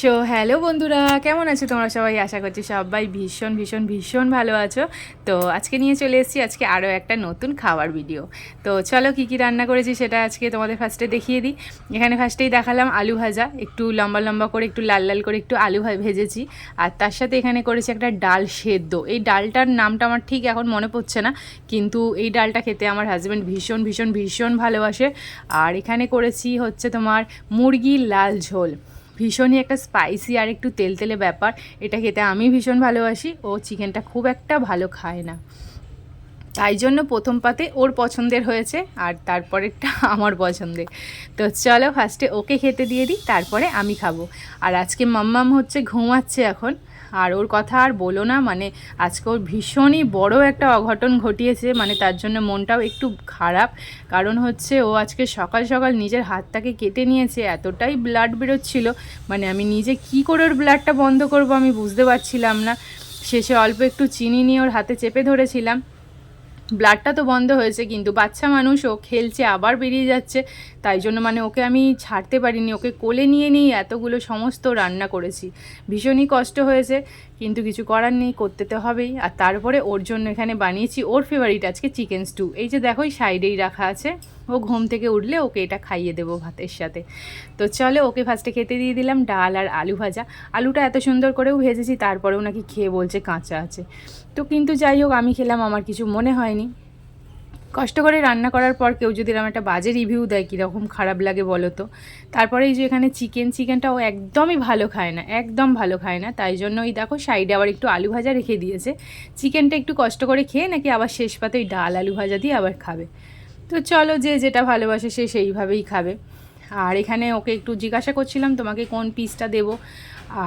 Hello বন্ধুরা, কেমন আছো তোমরা সবাই? আশা করছি সবাই ভীষণ ভীষণ ভীষণ ভালো আছো। তো আজকে নিয়ে চলে এসেছি আজকে আরও একটা নতুন খাবার ভিডিও। তো চলো কী কী রান্না করেছি সেটা আজকে তোমাদের ফার্স্টে দেখিয়ে দিই। এখানে ফার্স্টেই দেখালাম আলু ভাজা, একটু লম্বা লম্বা করে একটু লাল লাল করে একটু আলু ভেজেছি। আর তার সাথে এখানে করেছি একটা ডাল সেদ্ধ। এই ডালটার নামটা আমার ঠিক এখন মনে পড়ছে না, কিন্তু এই ডালটা খেতে আমার হাজব্যান্ড ভীষণ ভীষণ ভীষণ ভালোবাসে। আর এখানে করেছি হচ্ছে তোমার মুরগির লাল ঝোল, ভীষণই একটা স্পাইসি আর একটু তেলতেলে ব্যাপার। এটা খেতে আমি ভীষণ ভালোবাসি, ও চিকেনটা খুব একটা ভালো খায় না, তাই জন্য প্রথম পাতে ওর পছন্দের হয়েছে আর তারপরেরটা আমার পছন্দের। তো চলো ফার্স্টে ওকে খেতে দিয়ে দিই, তারপরে আমি খাবো। আর আজকে মাম্মাম হচ্ছে ঘুমাচ্ছে এখন, আর ওর কথা আর বলো না, মানে আজকে ওর ভীষণই বড় একটা অঘটন ঘটিয়েছে, মানে তার জন্য মনটাও একটু খারাপ। কারণ হচ্ছে ও আজকে সকাল সকাল নিজের হাতটাকে কেটে নিয়েছে, এতটাই ব্লাড বেরোচ্ছিল, মানে আমি নিজে কি করে ওর ব্লাডটা বন্ধ করব আমি বুঝতে পারছিলাম না। শেষে অল্প একটু চিনি নিয়ে ওর হাতে চেপে ধরেছিলাম, ব্লাডটা তো বন্ধ হয়েছে, কিন্তু বাচ্চা মানুষ, ও খেলছে আবার বেরিয়ে যাচ্ছে, তাই জন্য মানে ওকে আমি ছাড়তে পারিনি, ওকে কোলে নিয়ে নিয়ে এতগুলো সমস্ত রান্না করেছি। ভীষণই কষ্ট হয়েছে, কিন্তু কিছু করার নেই, করতে তো হবেই। আর তারপরে ওর জন্য এখানে বানিয়েছি ওর ফেভারিট আজকে চিকেন স্টু। এই যে দেখো সাইডেই রাখা আছে, ও ঘুম থেকে উঠলে ওকে এটা খাইয়ে দেবো ভাতের সাথে। তো চলো ওকে ফার্স্টে খেতে দিয়ে দিলাম ডাল আর আলু ভাজা। আলুটা এত সুন্দর করেও ভেজেছি, তারপরেও নাকি খেয়ে বলছে কাঁচা আছে। তো কিন্তু যাই হোক আমি খেলাম, আমার কিছু মনে হয়নি। কষ্ট করে রান্না করার পর কেউ যদি এরকম একটা বাজে রিভিউ দেয় কীরকম খারাপ লাগে বলো তো। তারপরে এই যে এখানে চিকেনটাও একদমই ভালো খায় না, একদম ভালো খায় না, তাই জন্য ওই দেখো সাইডে আবার একটু আলু ভাজা রেখে দিয়েছে। চিকেনটা একটু কষ্ট করে খেয়ে নাকি আবার শেষ পাতে ওই ডাল আলু ভাজা দিয়ে আবার খাবে। তো চলো যে যেটা ভালোবাসে সে সেইভাবেই খাবে। আর এখানে ওকে একটু জিজ্ঞাসা করছিলাম তোমাকে কোন পিসটা দেবো।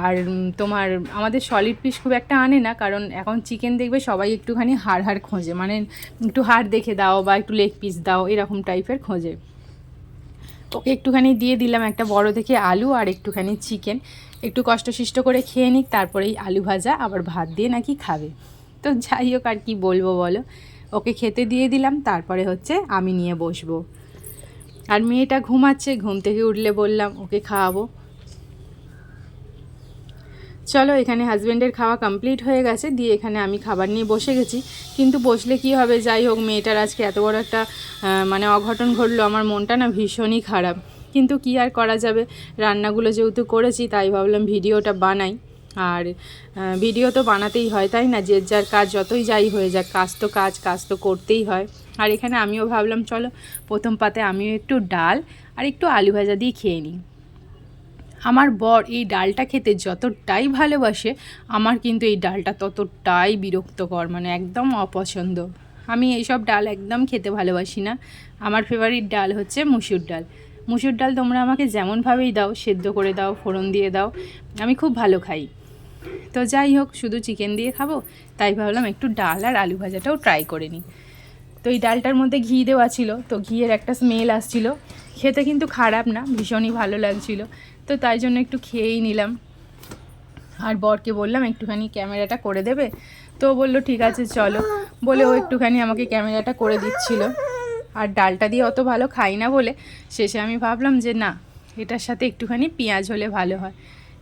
আর তোমার আমাদের সলিড পিস খুব একটা আনে না, কারণ এখন চিকেন দেখবে সবাই একটুখানি হাড় হাড় খোঁজে, মানে একটু হাড় দেখে দাও বা একটু লেগ পিস দাও এরকম টাইপের খোঁজে। ওকে একটুখানি দিয়ে দিলাম একটা বড় দেখে আলু আর একটুখানি চিকেন, একটু কষ্টসিষ্ট করে খেয়ে নিক, তারপরেই আলু ভাজা আবার ভাত দিয়ে নাকি খাবে। তো যাই হোক আর কি বলবো বলো, ওকে খেতে দিয়ে দিলাম, তারপরে হচ্ছে আমি নিয়ে বসবো। আর মেয়েটা ঘুমাচ্ছে, ঘুম থেকে উঠলে বললাম ওকে খাওয়াবো। চলো এখানে হাজব্যান্ডের খাওয়া কমপ্লিট হয়ে গেছে, দিয়ে এখানে আমি খাবার নিয়ে বসে গেছি। কিন্তু বসলে কি হবে, যাই হোক মেয়েটার আজকে এত বড় একটা মানে অঘটন ঘটলো, আমার মনটা না ভীষণই খারাপ। কিন্তু কি আর করা যাবে, রান্নাগুলো যেহেতু করেছি তাই ভাবলাম ভিডিওটা বানাই। আর ভিডিও তো বানাতেই হয় তাই না, যে যার কাজ যতই যাই হয়ে যাক, কাজ তো করতেই হয়। আর এখানে আমিও ভাবলাম চলো প্রথম পাতে আমিও একটু ডাল আর একটু আলু ভাজা দিয়ে খেয়ে নিই। আমার বর এই ডালটা খেতে যতটাই ভালোবাসে, আমার কিন্তু এই ডালটা ততটাই বিরক্তকর, মানে একদম অপছন্দ। আমি এইসব ডাল একদম খেতে ভালোবাসি না। আমার ফেভারিট ডাল হচ্ছে মুসুর ডাল। মুসুর ডাল তোমরা আমাকে যেমনভাবেই দাও, সেদ্ধ করে দাও, ফোড়ন দিয়ে দাও, আমি খুব ভালো খাই। তো যাই হোক শুধু চিকেন দিয়ে খাবো, তাই ভাবলাম একটু ডাল আর আলু ভাজাটাও ট্রাই করে নিই। তো এই ডালটার মধ্যে ঘি দেওয়া ছিল, তো ঘিয়ের একটা স্মেল আসছিল, খেতে কিন্তু খারাপ না, ভীষণই ভালো লাগছিল। তো তাই জন্য একটু খেয়েই নিলাম। আর বরকে বললাম একটুখানি ক্যামেরাটা করে দেবে, তো বললো ঠিক আছে চলো, বলে ও একটুখানি আমাকে ক্যামেরাটা করে দিচ্ছিল। আর ডালটা দিয়ে অত ভালো খাই না বলে শেষে আমি ভাবলাম যে না, এটার সাথে একটুখানি পেঁয়াজ হলে ভালো হয়,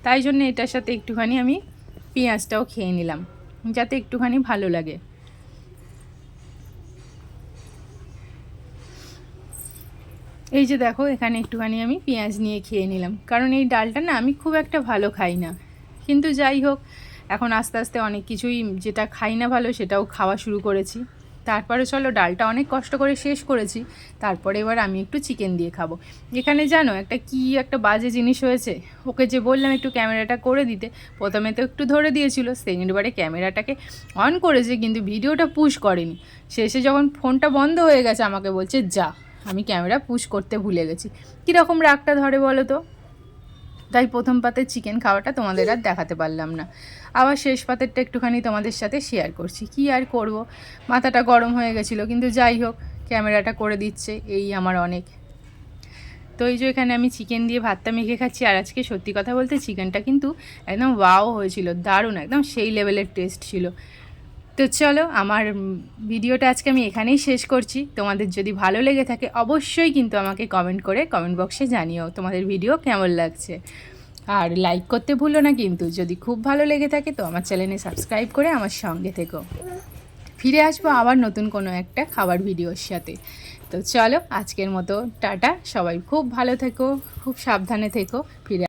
তাই জন্য এটার সাথে একটুখানি আমি পেঁয়াজটাও খেয়ে নিলাম, যাতে একটুখানি ভালো লাগে। এই যে দেখো এখানে একটুখানি আমি পেঁয়াজ নিয়ে খেয়ে নিলাম, কারণ এই ডালটা না আমি খুব একটা ভালো খাই না। কিন্তু যাই হোক এখন আস্তে আস্তে অনেক কিছুই যেটা খাই না ভালো সেটাও খাওয়া শুরু করেছি। তারপরে চলো ডালটা অনেক কষ্ট করে শেষ করেছি, তারপরে এবার আমি একটু চিকেন দিয়ে খাবো। এখানে জানো একটা বাজে জিনিস হয়েছে, ওকে যে বললাম একটু ক্যামেরাটা করে দিতে, প্রথমে তো একটু ধরে দিয়েছিল, সেকেন্ডবারে ক্যামেরাটাকে অন করেছে কিন্তু ভিডিওটা পুশ করেনি। শেষে যখন ফোনটা বন্ধ হয়ে গেছে আমাকে বলছে যা, আমি ক্যামেরা পুশ করতে ভুলে গেছি। কীরকম রাগটা ধরে বলো তো। তাই প্রথম পাতের চিকেন খাওয়াটা তোমাদের আর দেখাতে পারলাম না, আবার শেষ পাতেরটা একটুখানি তোমাদের সাথে শেয়ার করছি। কি আর করব, মাথাটা গরম হয়ে গেছিলো, কিন্তু যাই হোক ক্যামেরাটা করে দিচ্ছে এই আমার অনেক। তো এই যে এখানে আমি চিকেন দিয়ে ভাতটা মেখে খাচ্ছি, আর আজকে সত্যি কথা বলতে চিকেনটা কিন্তু একদম ওয়াও হয়েছিল, দারুণ, একদম সেই লেভেলের টেস্ট ছিল। তো চলো আমার ভিডিওটা আজকে আমি এখানেই শেষ করছি। তোমাদের যদি ভালো লেগে থাকে অবশ্যই কিন্তু আমাকে কমেন্ট করে কমেন্ট বক্সে জানিও তোমাদের ভিডিও কেমন লাগছে। আর লাইক করতে ভুলো না কিন্তু, যদি খুব ভালো লেগে থাকে তো আমার চ্যানেলে সাবস্ক্রাইব করে আমার সঙ্গে থেকো। ফিরে আসবো আবার নতুন কোনো একটা খাবার ভিডিওর সাথে। তো চলো আজকের মতো টাটা, সবাই খুব ভালো থেকো, খুব সাবধানে থেকো, ফিরে